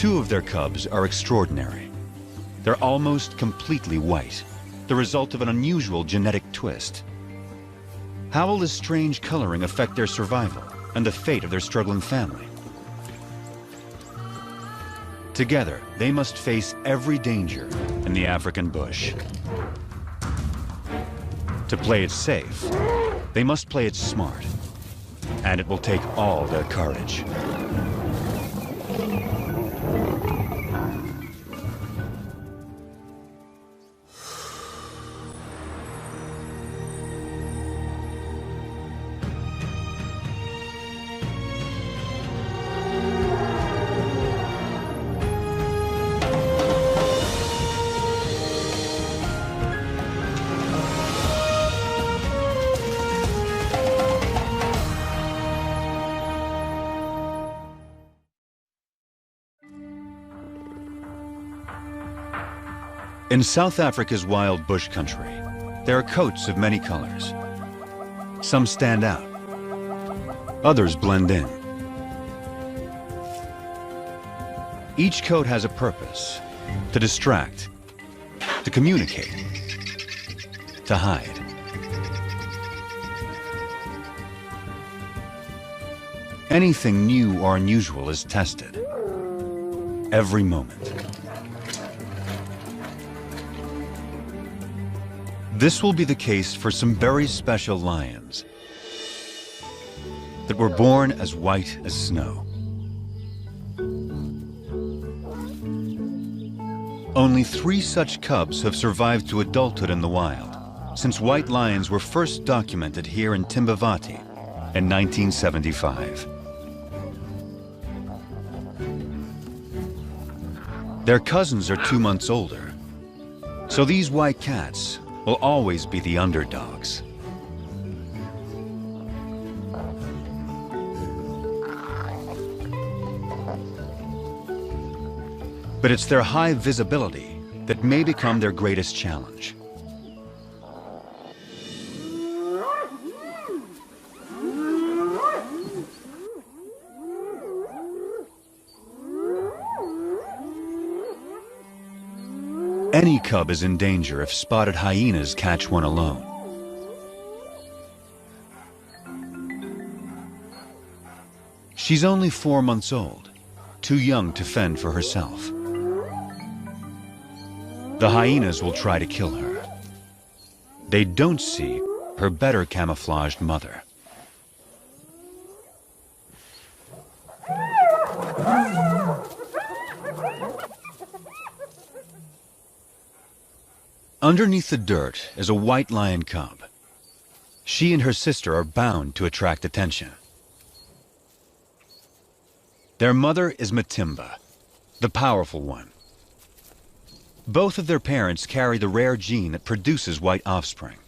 Two of their cubs are extraordinary. They're almost completely white, the result of an unusual genetic twist. How will this strange coloring affect their survival and the fate of their struggling family? Together, they must face every danger in the African bush. To play it safe, they must play it smart, and it will take all their courage. In South Africa's wild bush country, there are coats of many colors. Some stand out, others blend in. Each coat has a purpose: to distract, to communicate, to hide. Anything new or unusual is tested every moment. This will be the case for some very special lions that were born as white as snow. Only 3 such cubs have survived to adulthood in the wild since white lions were first documented here in Timbavati in 1975. Their cousins are 2 months older, so these white cats will always be the underdogs. But it's their high visibility that may become their greatest challenge. Any cub is in danger if spotted hyenas catch one alone. She's only 4 months old, too young to fend for herself. The hyenas will try to kill her. They don't see her better camouflaged mother. Underneath the dirt is a white lion cub. She and her sister are bound to attract attention. Their mother is Matimba, the powerful one. Both of their parents carry the rare gene that produces white offspring.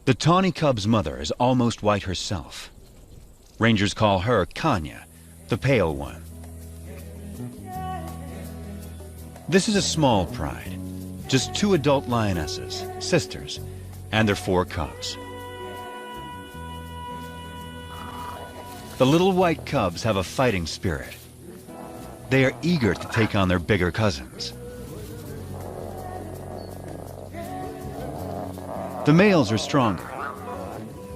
The tawny cub's mother is almost white herself. Rangers call her Kanya, the pale one. This is a small pride, just 2 adult lionesses, sisters, and their 4 cubs. The little white cubs have a fighting spirit. They are eager to take on their bigger cousins. The males are stronger,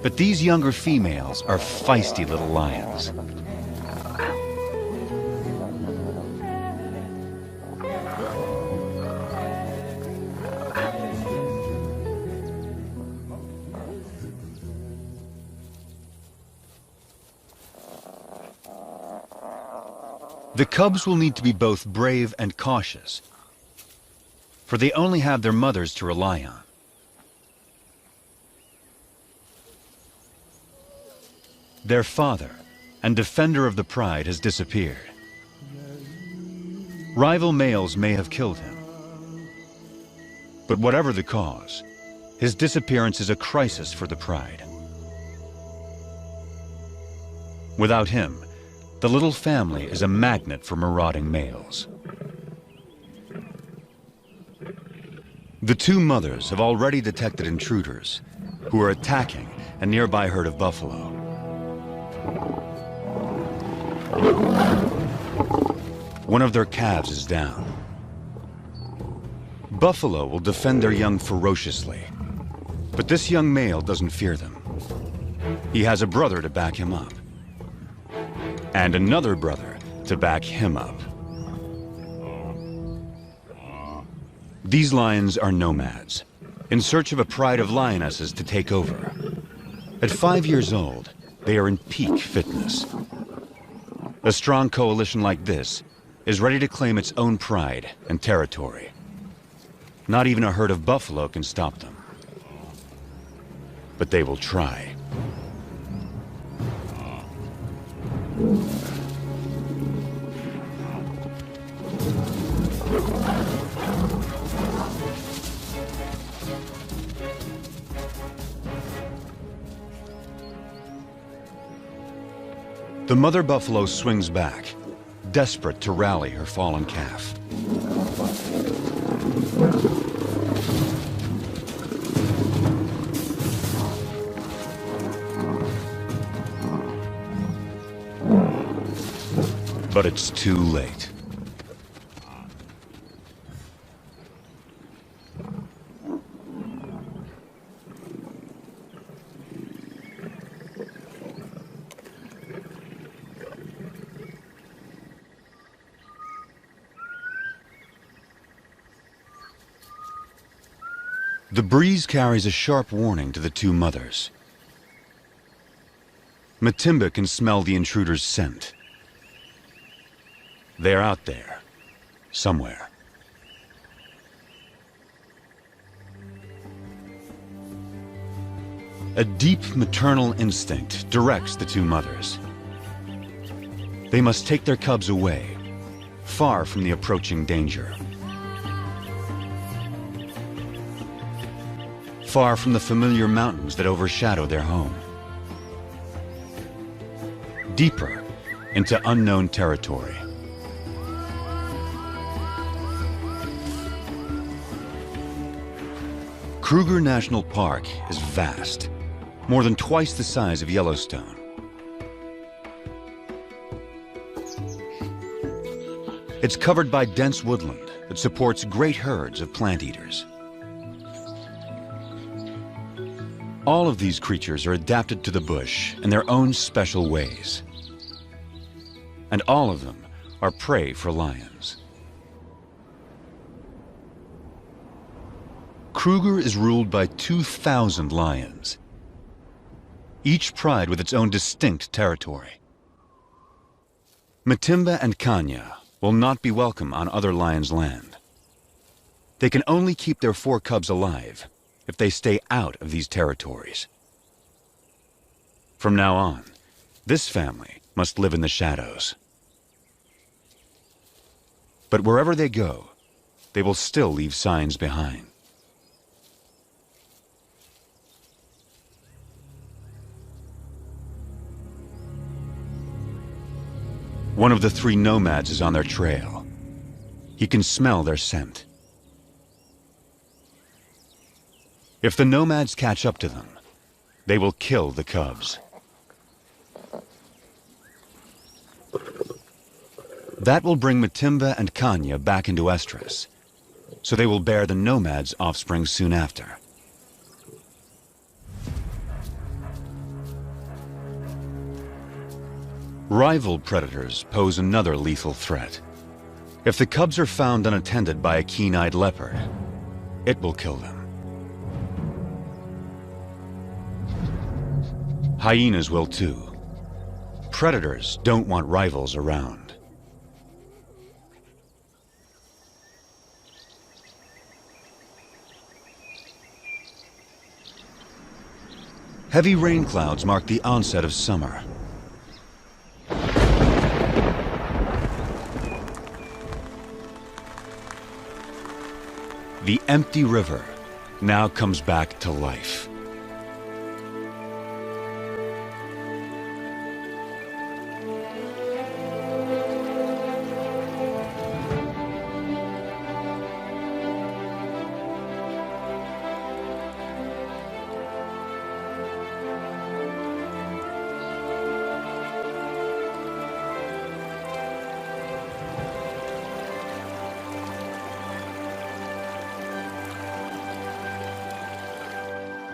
but these younger females are feisty little lions. The cubs will need to be both brave and cautious, for they only have their mothers to rely on. Their father and defender of the pride has disappeared. Rival males may have killed him, but whatever the cause, his disappearance is a crisis for the pride. Without him, the little family is a magnet for marauding males. The 2 mothers have already detected intruders who are attacking a nearby herd of buffalo. One of their calves is down. Buffalo will defend their young ferociously, but this young male doesn't fear them. He has a brother to back him up, and another brother to back him up. These lions are nomads, in search of a pride of lionesses to take over. At 5 years old, they are in peak fitness. A strong coalition like this is ready to claim its own pride and territory. Not even a herd of buffalo can stop them. But they will try. The mother buffalo swings back, desperate to rally her fallen calf. But it's too late. The breeze carries a sharp warning to the two mothers. Matimba can smell the intruder's scent. They're out there, somewhere. A deep maternal instinct directs the two mothers. They must take their cubs away, far from the approaching danger. Far from the familiar mountains that overshadow their home. Deeper into unknown territory. Kruger National Park is vast, more than twice the size of Yellowstone. It's covered by dense woodland that supports great herds of plant eaters. All of these creatures are adapted to the bush in their own special ways. And all of them are prey for lions. Kruger is ruled by 2,000 lions, each pride with its own distinct territory. Matimba and Kanya will not be welcome on other lions' land. They can only keep their 4 cubs alive if they stay out of these territories. From now on, this family must live in the shadows. But wherever they go, they will still leave signs behind. One of the 3 nomads is on their trail. He can smell their scent. If the nomads catch up to them, they will kill the cubs. That will bring Matimba and Kanya back into estrus, so they will bear the nomads' offspring soon after. Rival predators pose another lethal threat. If the cubs are found unattended by a keen-eyed leopard, it will kill them. Hyenas will too. Predators don't want rivals around. Heavy rain clouds mark the onset of summer. The empty river now comes back to life.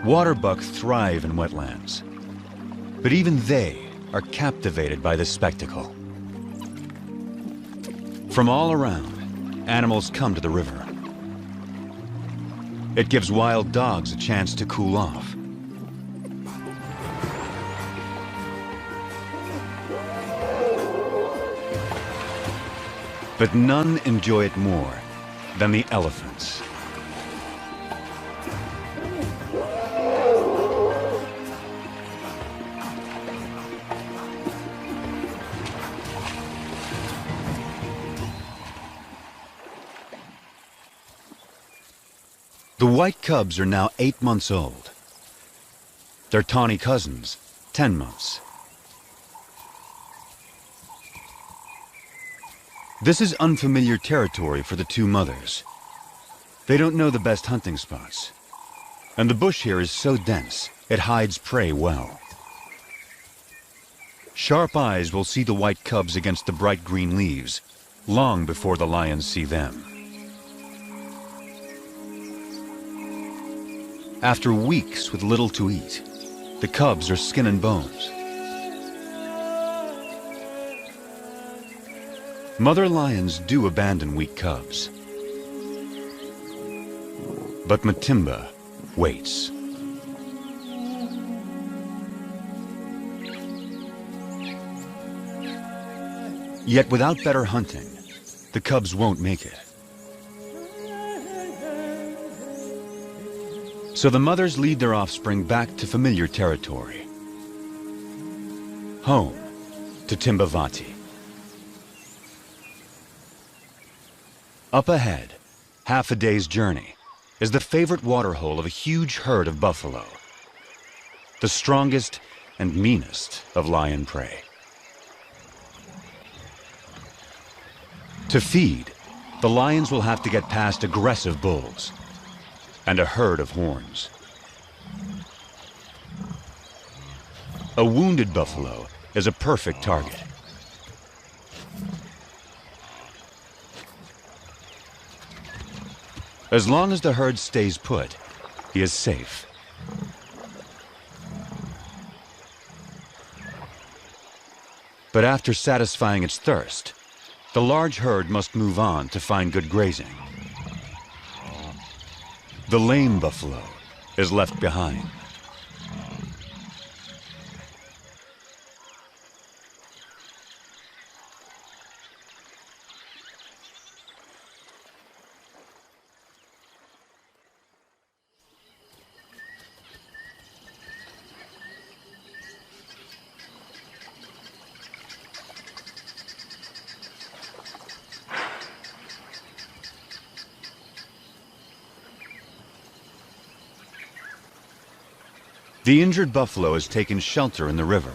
Waterbuck thrive in wetlands, but even they are captivated by this spectacle. From all around, animals come to the river. It gives wild dogs a chance to cool off. But none enjoy it more than the elephants. The white cubs are now 8 months old. Their tawny cousins, 10 months. This is unfamiliar territory for the two mothers. They don't know the best hunting spots. And the bush here is so dense, it hides prey well. Sharp eyes will see the white cubs against the bright green leaves, long before the lions see them. After weeks with little to eat, the cubs are skin and bones. Mother lions do abandon weak cubs. But Matimba waits. Yet without better hunting, the cubs won't make it. So the mothers lead their offspring back to familiar territory. Home to Timbavati. Up ahead, half a day's journey, is the favorite waterhole of a huge herd of buffalo. The strongest and meanest of lion prey. To feed, the lions will have to get past aggressive bulls and a herd of horns. A wounded buffalo is a perfect target. As long as the herd stays put, he is safe. But after satisfying its thirst, the large herd must move on to find good grazing. The lame buffalo is left behind. The injured buffalo has taken shelter in the river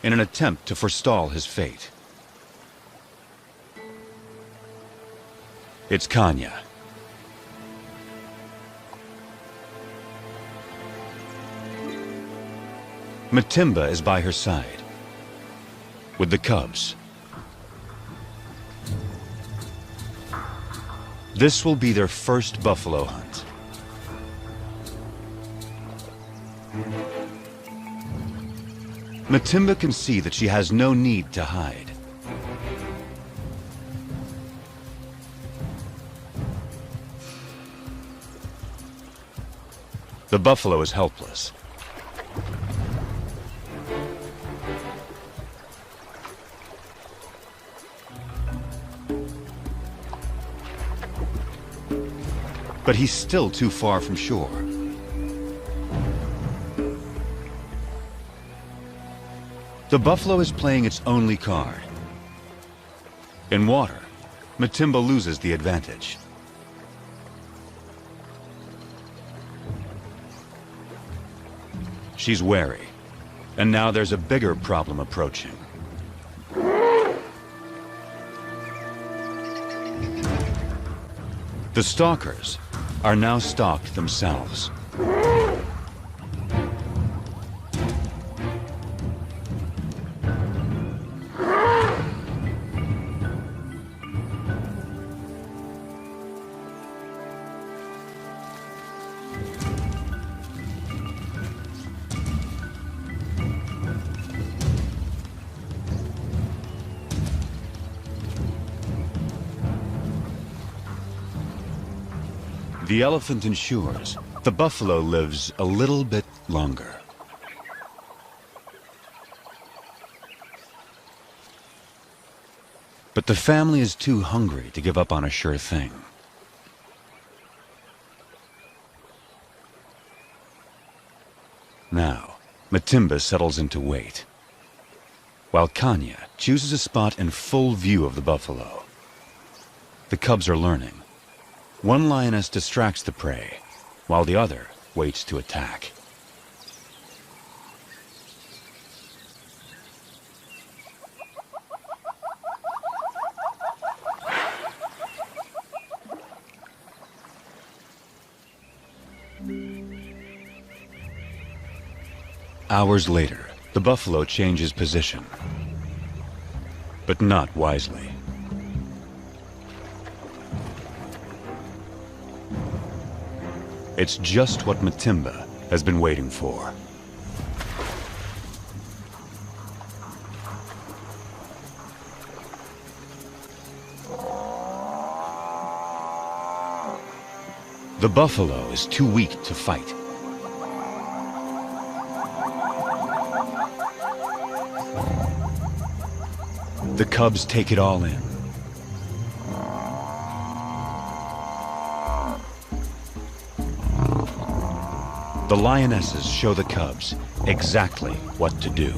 in an attempt to forestall his fate. It's Kanya. Matimba is by her side, with the cubs. This will be their first buffalo hunt. Matimba can see that she has no need to hide. The buffalo is helpless. But he's still too far from shore. The buffalo is playing its only card. In water, Matimba loses the advantage. She's wary, and now there's a bigger problem approaching. The stalkers are now stalked themselves. The elephant ensures the buffalo lives a little bit longer. But the family is too hungry to give up on a sure thing. Now, Matimba settles into wait, while Kanya chooses a spot in full view of the buffalo. The cubs are learning. One lioness distracts the prey, while the other waits to attack. Hours later, the buffalo changes position, but not wisely. It's just what Matimba has been waiting for. The buffalo is too weak to fight. The cubs take it all in. The lionesses show the cubs exactly what to do.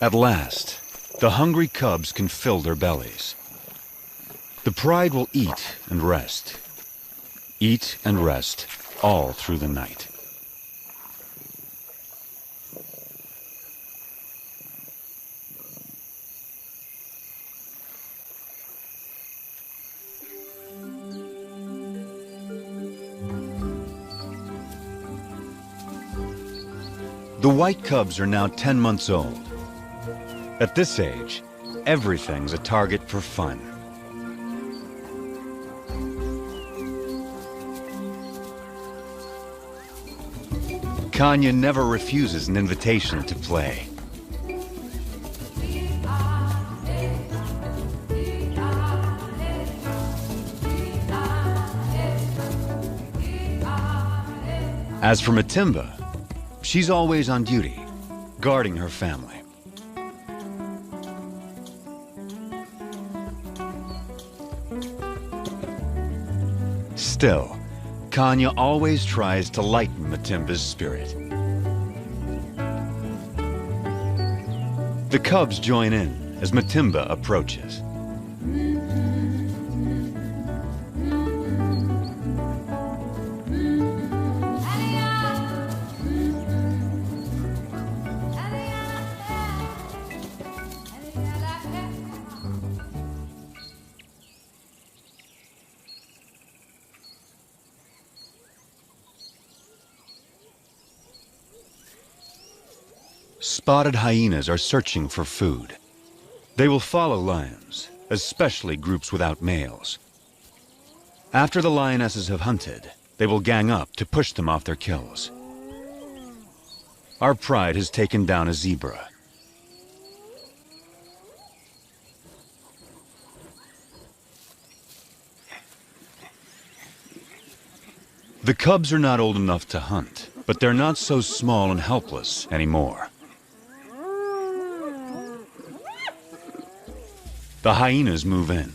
At last, the hungry cubs can fill their bellies. The pride will eat and rest all through the night. The white cubs are now 10 months old. At this age, everything's a target for fun. Kanya never refuses an invitation to play. As for Matimba, she's always on duty, guarding her family. Still, Kanya always tries to lighten Matimba's spirit. The cubs join in as Matimba approaches. Spotted hyenas are searching for food. They will follow lions, especially groups without males. After the lionesses have hunted, they will gang up to push them off their kills. Our pride has taken down a zebra. The cubs are not old enough to hunt, but they're not so small and helpless anymore. The hyenas move in.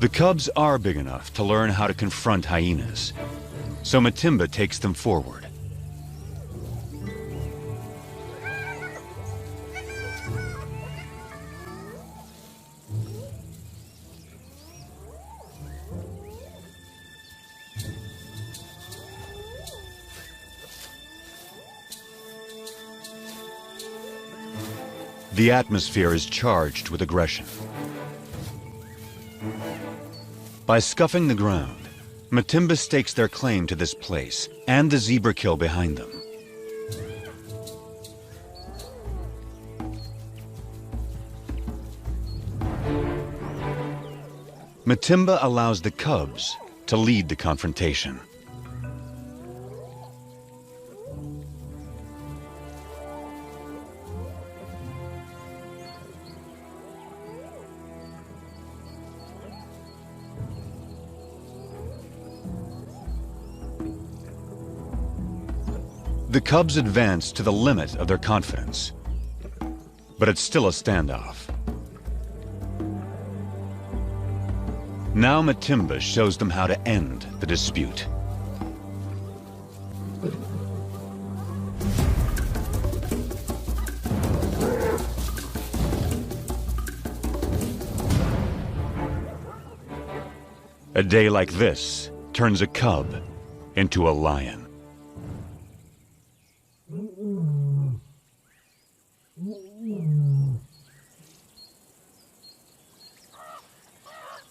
The cubs are big enough to learn how to confront hyenas, so Matimba takes them forward. The atmosphere is charged with aggression. By scuffing the ground, Matimba stakes their claim to this place and the zebra kill behind them. Matimba allows the cubs to lead the confrontation. The cubs advance to the limit of their confidence, but it's still a standoff. Now Matimba shows them how to end the dispute. A day like this turns a cub into a lion.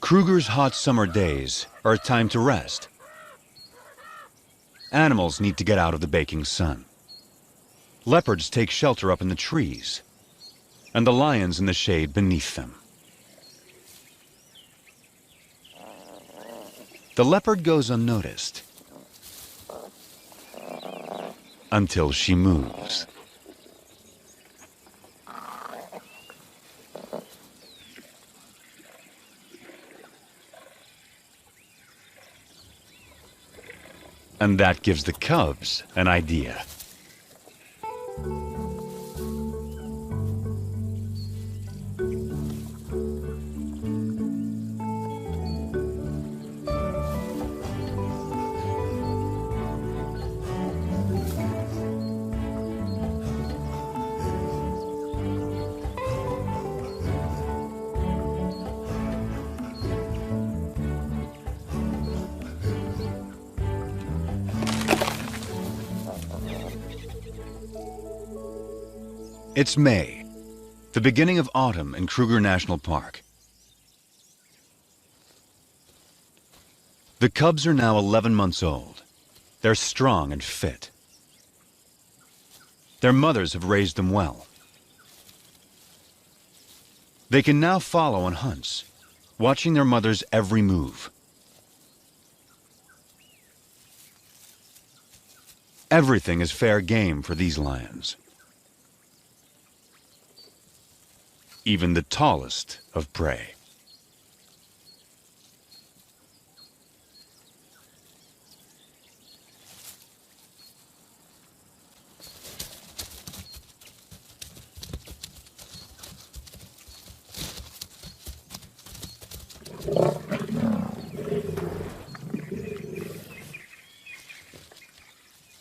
Kruger's hot summer days are a time to rest. Animals need to get out of the baking sun. Leopards take shelter up in the trees, and the lions in the shade beneath them. The leopard goes unnoticed until she moves. And that gives the cubs an idea. It's May, the beginning of autumn in Kruger National Park. The cubs are now 11 months old. They're strong and fit. Their mothers have raised them well. They can now follow on hunts, watching their mother's every move. Everything is fair game for these lions. Even the tallest of prey.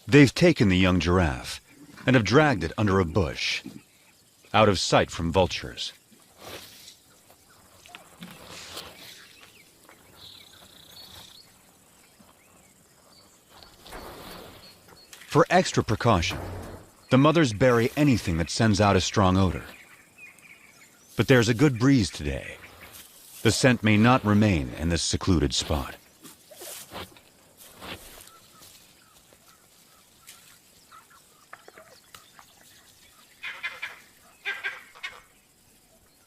They've taken the young giraffe and have dragged it under a bush, out of sight from vultures. For extra precaution, the mothers bury anything that sends out a strong odor. But there's a good breeze today. The scent may not remain in this secluded spot.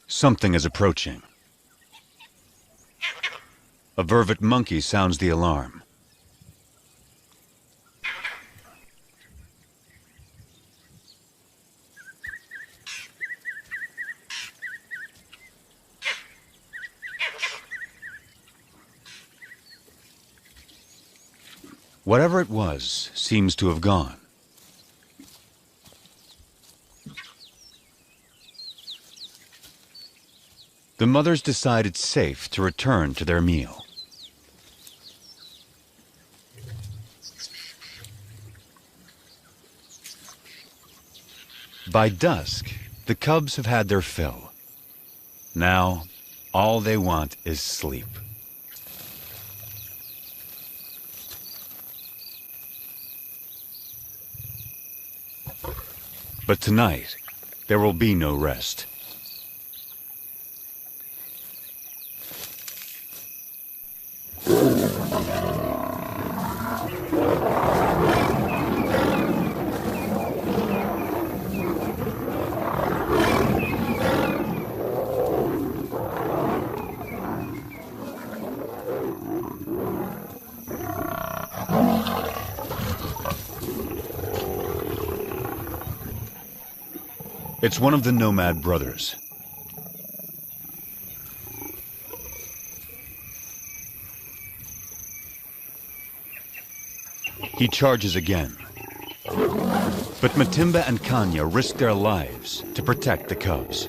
Something is approaching. A vervet monkey sounds the alarm. Whatever it was seems to have gone. The mothers decide it's safe to return to their meal. By dusk, the cubs have had their fill. Now, all they want is sleep. But tonight, there will be no rest. It's one of the nomad brothers. He charges again. But Matimba and Kanya risk their lives to protect the cubs.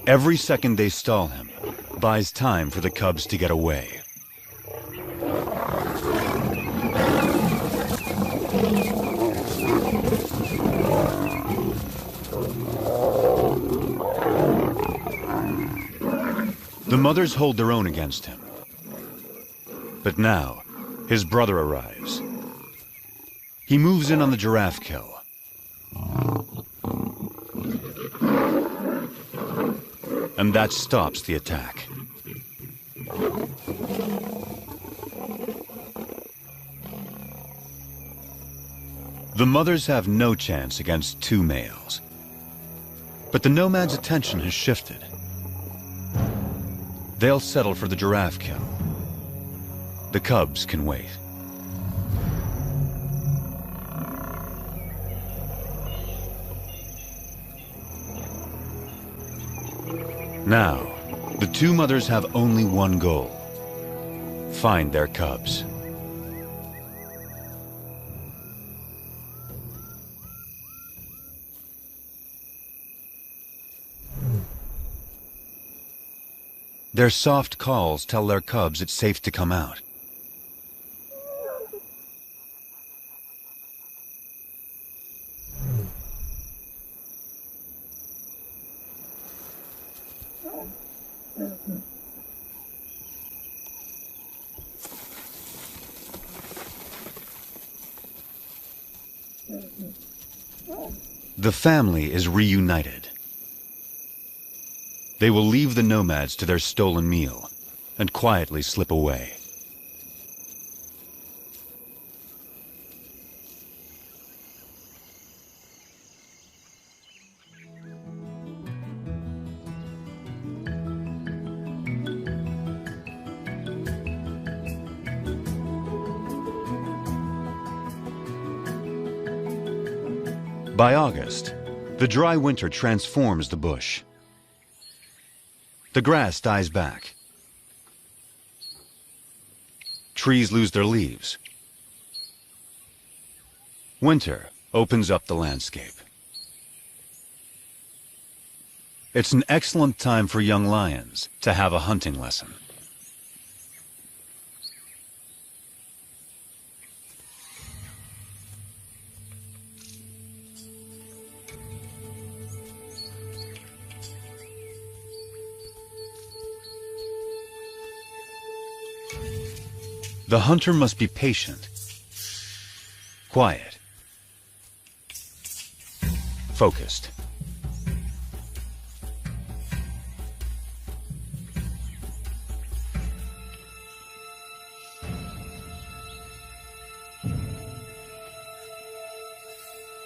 Every second they stall him buys time for the cubs to get away. The mothers hold their own against him. But now, his brother arrives. He moves in on the giraffe kill. And that stops the attack. The mothers have no chance against two males. But the nomad's attention has shifted. They'll settle for the giraffe kill. The cubs can wait. Now, the two mothers have only one goal: find their cubs. Their soft calls tell their cubs it's safe to come out. The family is reunited. They will leave the nomads to their stolen meal and quietly slip away. By August, the dry winter transforms the bush. The grass dies back. Trees lose their leaves. Winter opens up the landscape. It's an excellent time for young lions to have a hunting lesson. The hunter must be patient, quiet, focused.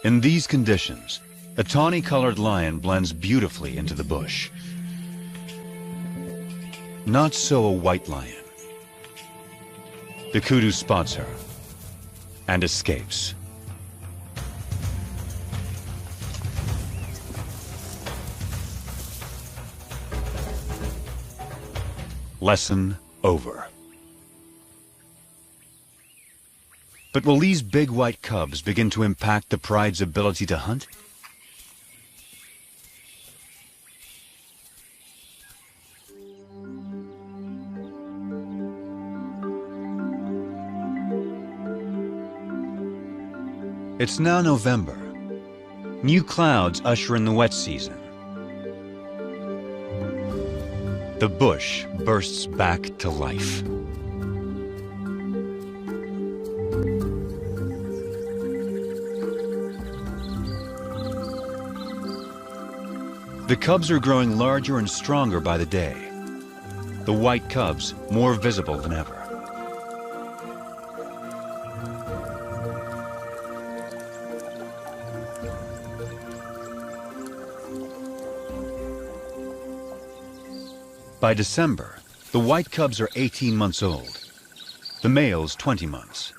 In these conditions, a tawny-colored lion blends beautifully into the bush. Not so a white lion. The kudu spots her and escapes. Lesson over. But will these big white cubs begin to impact the pride's ability to hunt? It's now November. New clouds usher in the wet season. The bush bursts back to life. The cubs are growing larger and stronger by the day. The white cubs more visible than ever. By December, the white cubs are 18 months old. The male's 20 months.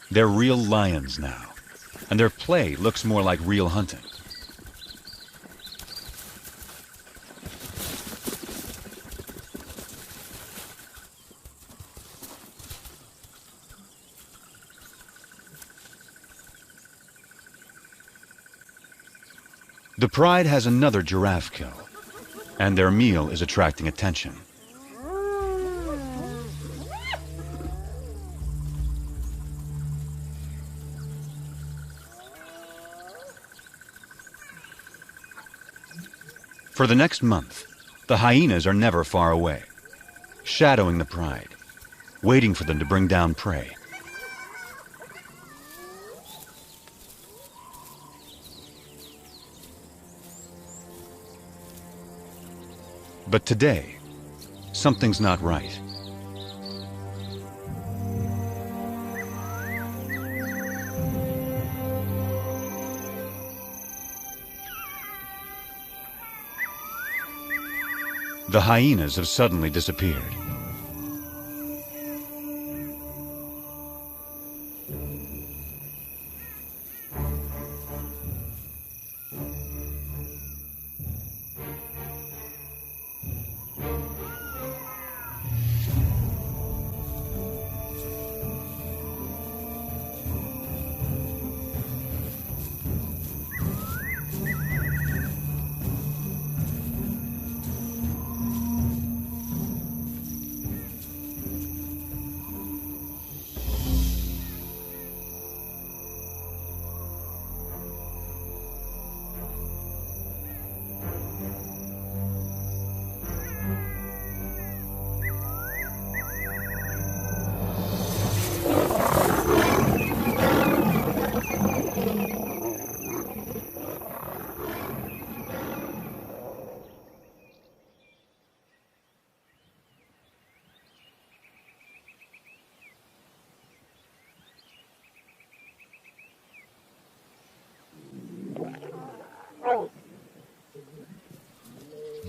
They're real lions now, and their play looks more like real hunting. The pride has another giraffe kill, and their meal is attracting attention. For the next month, the hyenas are never far away, shadowing the pride, waiting for them to bring down prey. But today, something's not right. The hyenas have suddenly disappeared.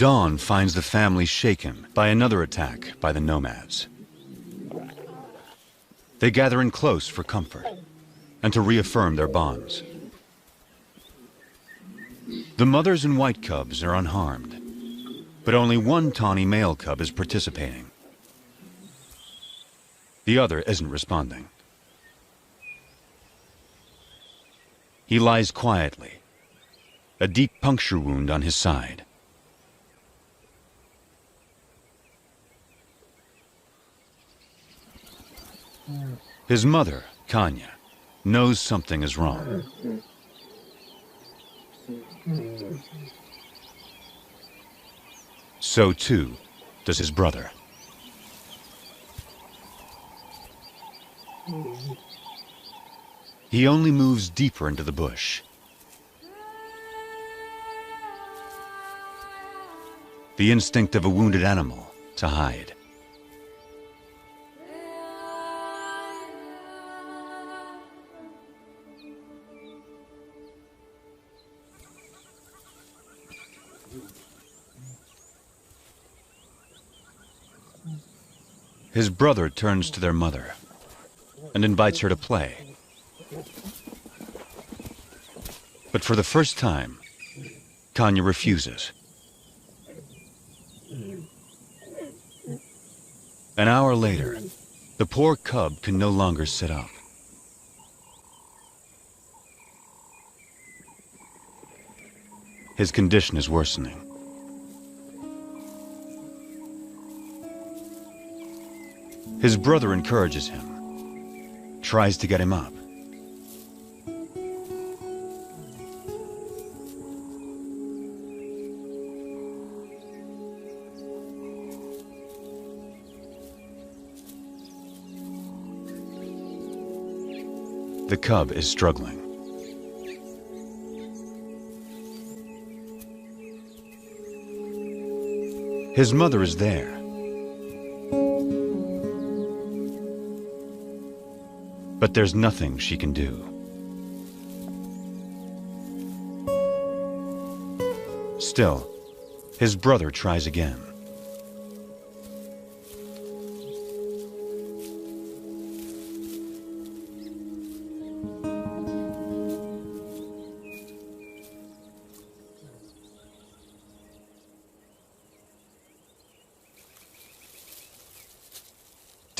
Dawn finds the family shaken by another attack by the nomads. They gather in close for comfort and to reaffirm their bonds. The mothers and white cubs are unharmed, but only one tawny male cub is participating. The other isn't responding. He lies quietly, a deep puncture wound on his side. His mother, Kanya, knows something is wrong. So too does his brother. He only moves deeper into the bush. The instinct of a wounded animal to hide. His brother turns to their mother and invites her to play. But for the first time, Kanya refuses. An hour later, the poor cub can no longer sit up. His condition is worsening. His brother encourages him, tries to get him up. The cub is struggling. His mother is there. But there's nothing she can do. Still, his brother tries again.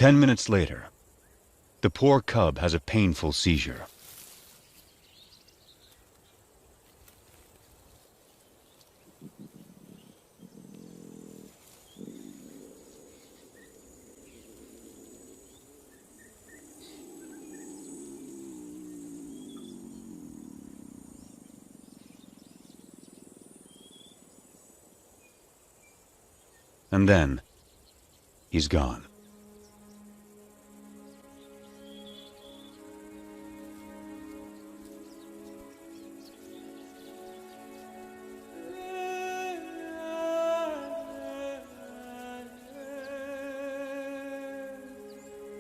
10 minutes later, the poor cub has a painful seizure. And then, he's gone.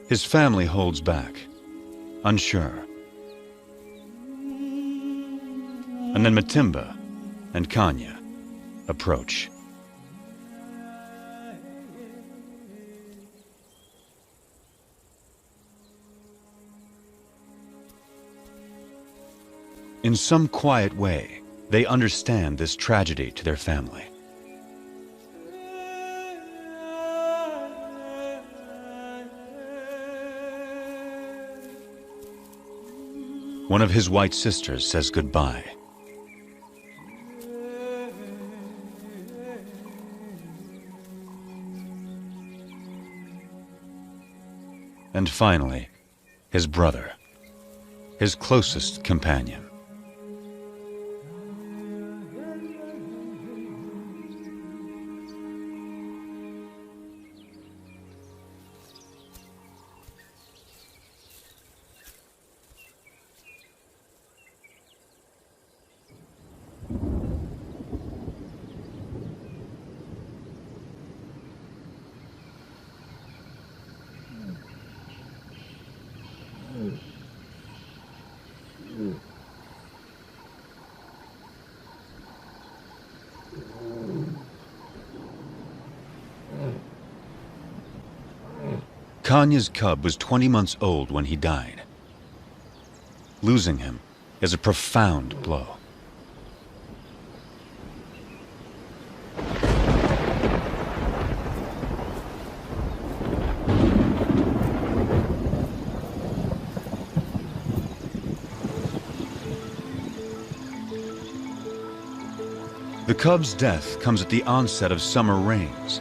His family holds back, unsure. And then Matimba and Kanya approach. In some quiet way, they understand this tragedy to their family. One of his white sisters says goodbye. And finally, his brother, his closest companion. Kanya's cub was 20 months old when he died. Losing him is a profound blow. The cub's death comes at the onset of summer rains,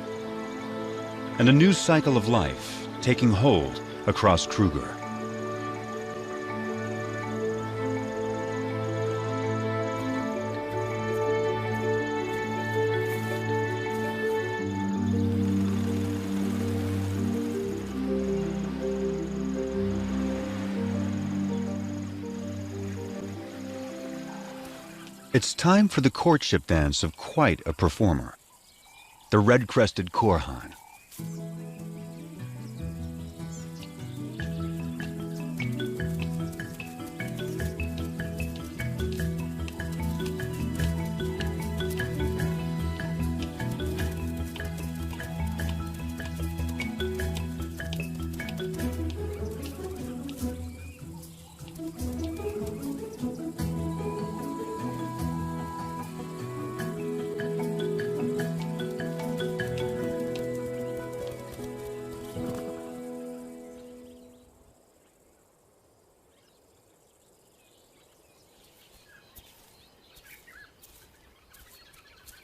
and a new cycle of life taking hold across Kruger. It's time for the courtship dance of quite a performer, the red-crested Korhan.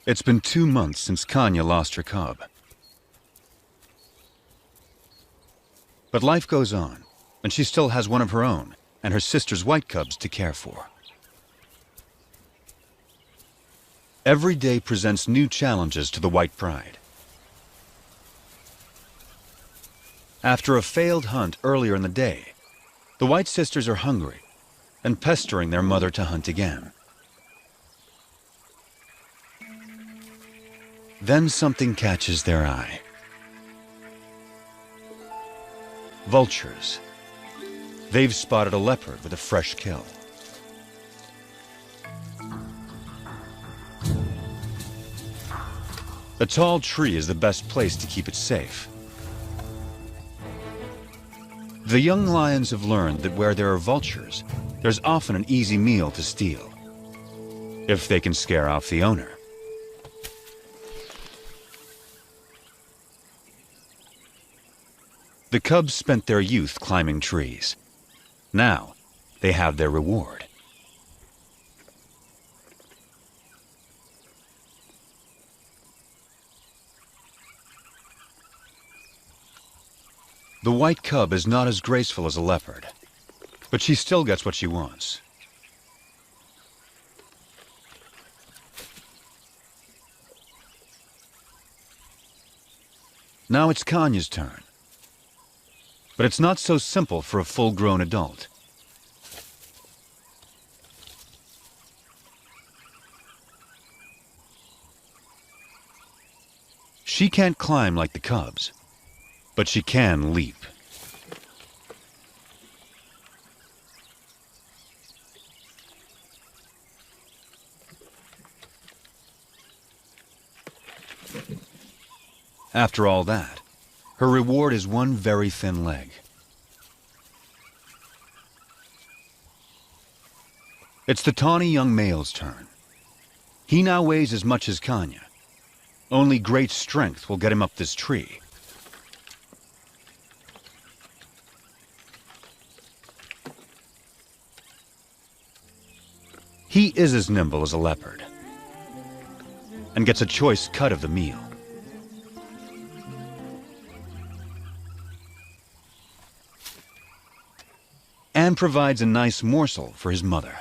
It's been 2 months since Kanya lost her cub. But life goes on, and she still has one of her own and her sister's white cubs to care for. Every day presents new challenges to the white pride. After a failed hunt earlier in the day, the white sisters are hungry and pestering their mother to hunt again. Then something catches their eye. Vultures. They've spotted a leopard with a fresh kill. A tall tree is the best place to keep it safe. The young lions have learned that where there are vultures, there's often an easy meal to steal, if they can scare off the owner. The cubs spent their youth climbing trees. Now, they have their reward. The white cub is not as graceful as a leopard, but she still gets what she wants. Now it's Kanya's turn. But it's not so simple for a full-grown adult. She can't climb like the cubs, but she can leap. After all that, her reward is one very thin leg. It's the tawny young male's turn. He now weighs as much as Kanya. Only great strength will get him up this tree. He is as nimble as a leopard and gets a choice cut of the meal. And provides a nice morsel for his mother.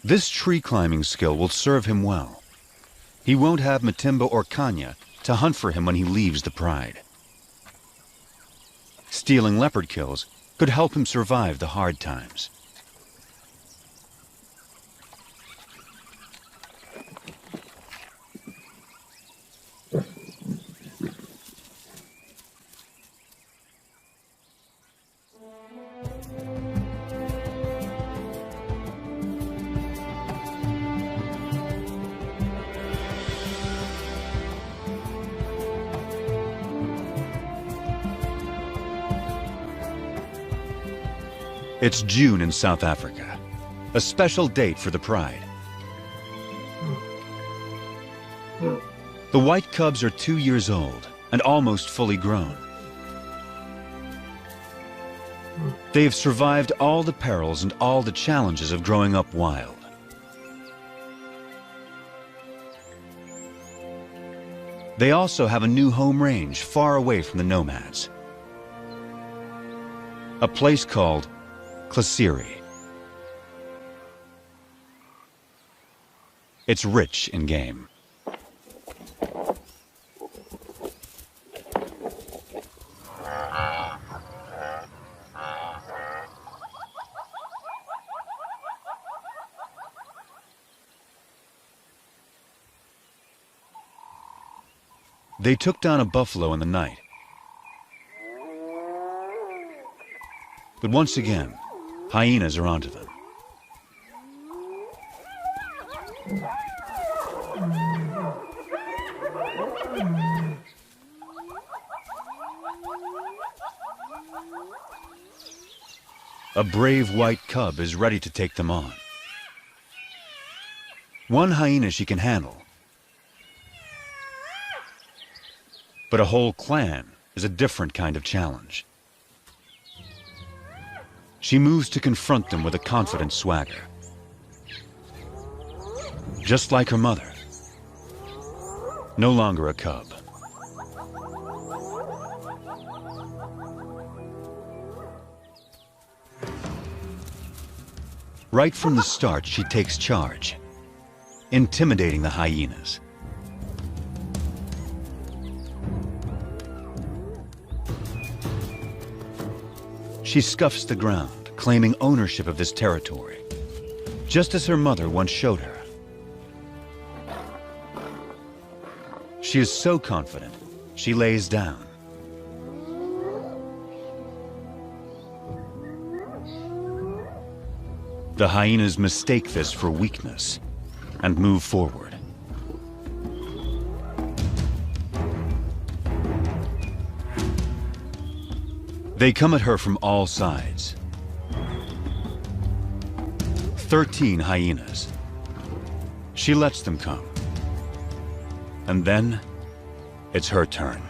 This tree climbing skill will serve him well. He won't have Matimba or Kanya to hunt for him when he leaves the pride. Stealing leopard kills could help him survive the hard times. It's June in South Africa, a special date for the pride. The white cubs are 2 years old and almost fully grown. They have survived all the perils and all the challenges of growing up wild. They also have a new home range far away from the nomads. A place called krugeri. It's rich in game. They took down a buffalo in the night. But once again, hyenas are onto them. A brave white cub is ready to take them on. One hyena she can handle, but a whole clan is a different kind of challenge. She moves to confront them with a confident swagger. Just like her mother, no longer a cub. Right from the start, she takes charge, intimidating the hyenas. She scuffs the ground, claiming ownership of this territory, just as her mother once showed her. She is so confident, she lays down. The hyenas mistake this for weakness and move forward. They come at her from all sides. 13 hyenas. She lets them come. And then, it's her turn.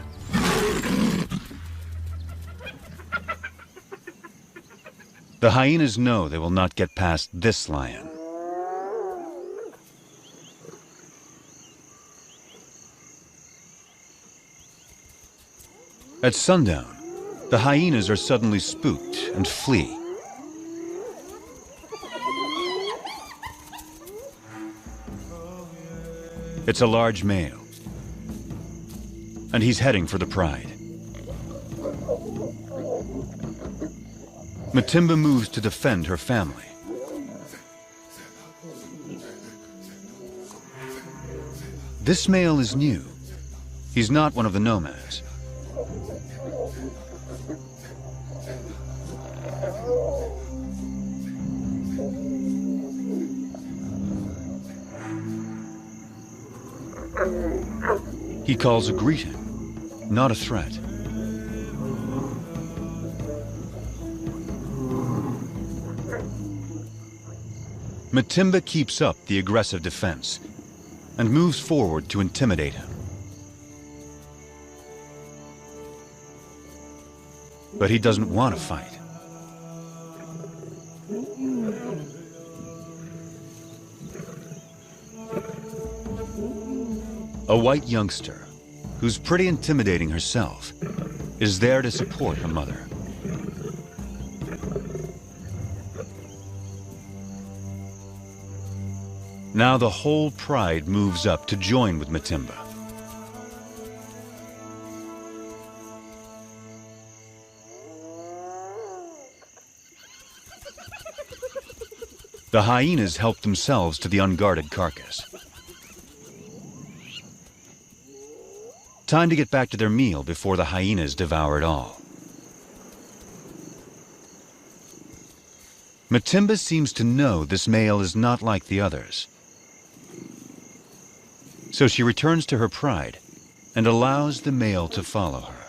The hyenas know they will not get past this lion. At sundown, the hyenas are suddenly spooked and flee. It's a large male, and he's heading for the pride. Matimba moves to defend her family. This male is new. He's not one of the nomads. He calls a greeting, not a threat. Matimba keeps up the aggressive defense and moves forward to intimidate him. But he doesn't want to fight. A white youngster, who's pretty intimidating herself, is there to support her mother. Now the whole pride moves up to join with Matimba. The hyenas help themselves to the unguarded carcass. Time to get back to their meal before the hyenas devour it all. Matimba seems to know this male is not like the others. So she returns to her pride and allows the male to follow her.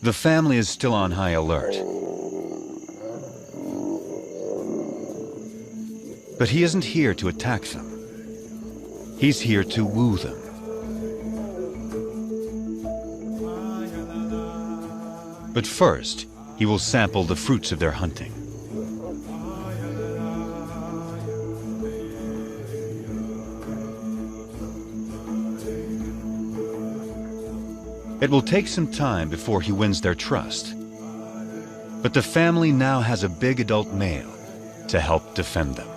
The family is still on high alert. But he isn't here to attack them. He's here to woo them. But first, he will sample the fruits of their hunting. It will take some time before he wins their trust. But the family now has a big adult male to help defend them.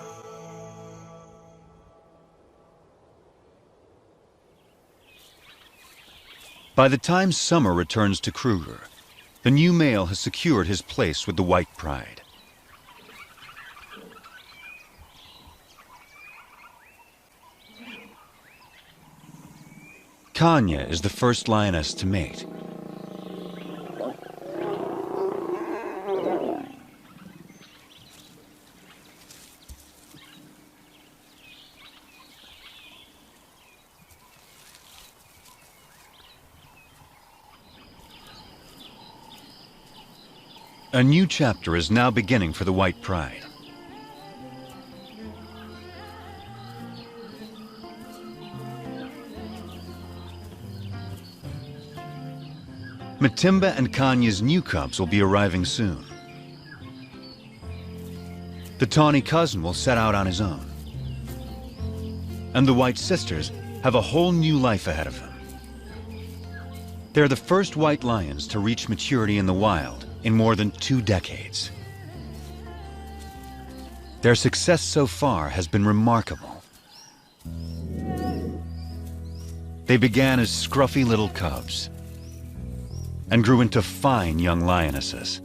By the time summer returns to Kruger, the new male has secured his place with the white pride. Kanya is the first lioness to mate. A new chapter is now beginning for the white pride. Matimba and Kanya's new cubs will be arriving soon. The tawny cousin will set out on his own. And the white sisters have a whole new life ahead of them. They're the first white lions to reach maturity in the wild in more than 2 decades. Their success so far has been remarkable. They began as scruffy little cubs and grew into fine young lionesses.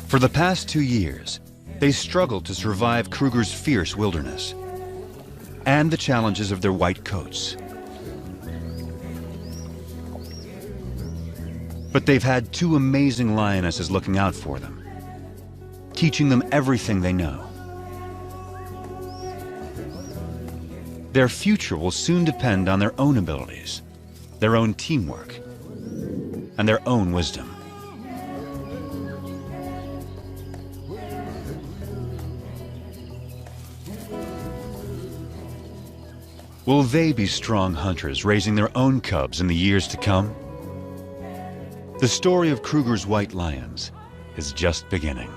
For the past 2 years, they struggled to survive Kruger's fierce wilderness and the challenges of their white coats. But they've had 2 amazing lionesses looking out for them, teaching them everything they know. Their future will soon depend on their own abilities, their own teamwork, and their own wisdom. Will they be strong hunters raising their own cubs in the years to come? The story of Kruger's white lions is just beginning.